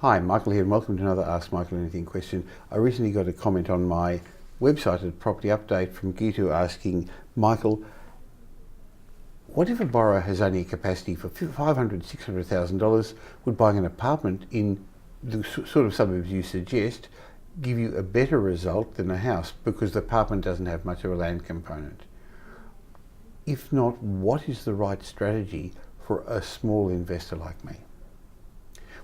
Hi, Michael here and welcome to another Ask Michael Anything question. I recently got a comment on my website at Property Update from Gitu asking, Michael, what if a borrower has only a capacity for $500,000, $600,000? Would buying an apartment in the sort of suburbs you suggest give you a better result than a house because the apartment doesn't have much of a land component? If not, what is the right strategy for a small investor like me?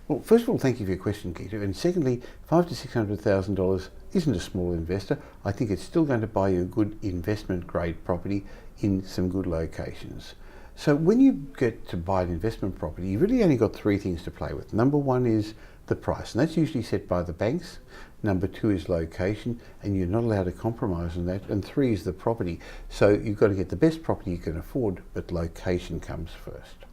Well, first of all, thank you for your question, Gitu. And secondly, $500,000 to $600,000 isn't a small investor. I think it's still going to buy you a good investment grade property in some good locations. So when you get to buy an investment property, you've really only got three things to play with. Number one is the price, and that's usually set by the banks. Number two is location, and you're not allowed to compromise on that. And three is the property. So you've got to get the best property you can afford, but location comes first.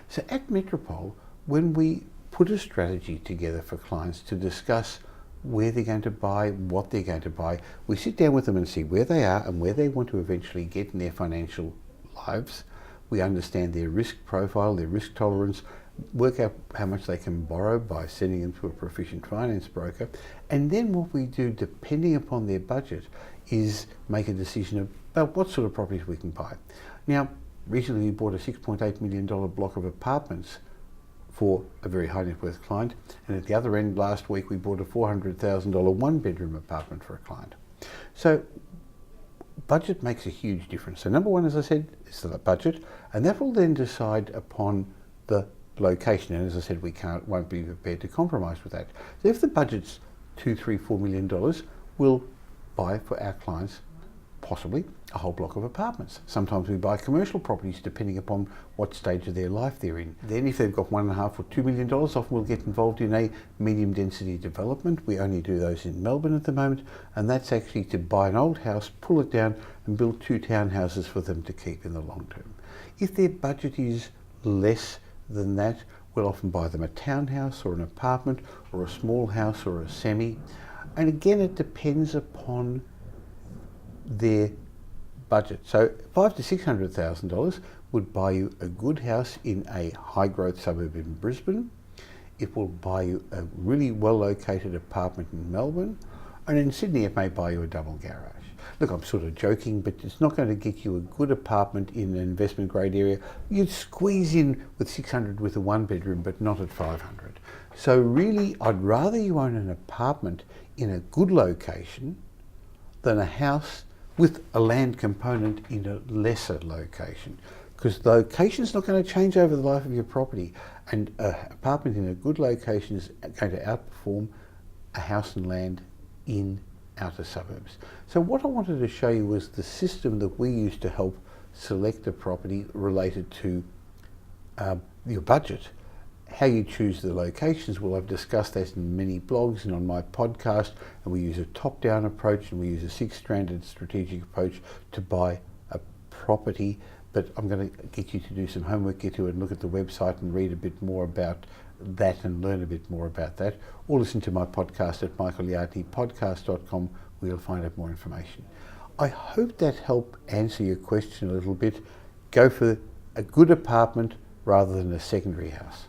So at Metropole, when we put a strategy together for clients to discuss where they're going to buy, what they're going to buy, we sit down with them and see where they are and where they want to eventually get in their financial lives. We understand their risk profile, their risk tolerance, work out how much they can borrow by sending them to a proficient finance broker. And then what we do, depending upon their budget, is make a decision about what sort of properties we can buy. Now, recently we bought a $6.8 million block of apartments for a very high net worth client, and at the other end last week we bought a $400,000 one bedroom apartment for a client. So budget makes a huge difference. So number one, as I said, is the budget, and that will then decide upon the location, and as I said, won't be prepared to compromise with that. So if the budget's $2, $3, $4 million, we'll buy for our clients possibly a whole block of apartments. Sometimes we buy commercial properties depending upon what stage of their life they're in. Then if they've got $1.5 or $2 million, often we'll get involved in a medium density development. We only do those in Melbourne at the moment, and that's actually to buy an old house, pull it down and build 2 townhouses for them to keep in the long term. If their budget is less than that, we'll often buy them a townhouse or an apartment or a small house or a semi. And again, it depends upon their budget. So $500,000 to $600,000 would buy you a good house in a high growth suburb in Brisbane. It will buy you a really well located apartment in Melbourne, and in Sydney it may buy you a double garage. Look, I'm sort of joking, but it's not going to get you a good apartment in an investment grade area. You'd squeeze in with 600 with a one bedroom, but not at 500. So really, I'd rather you own an apartment in a good location than a house with a land component in a lesser location, because the location is not going to change over the life of your property, and an apartment in a good location is going to outperform a house and land in outer suburbs. So what I wanted to show you was the system that we use to help select a property related to your budget. How you choose the locations, well, I've discussed that in many blogs and on my podcast, and we use a top-down approach and we use a 6-stranded strategic approach to buy a property. But I'm going to get you to do some homework, get to and look at the website and read a bit more about that and learn a bit more about that, or listen to my podcast at michaelyardneypodcast.com where you'll find out more information. I hope that helped answer your question a little bit. Go for a good apartment rather than a secondary house.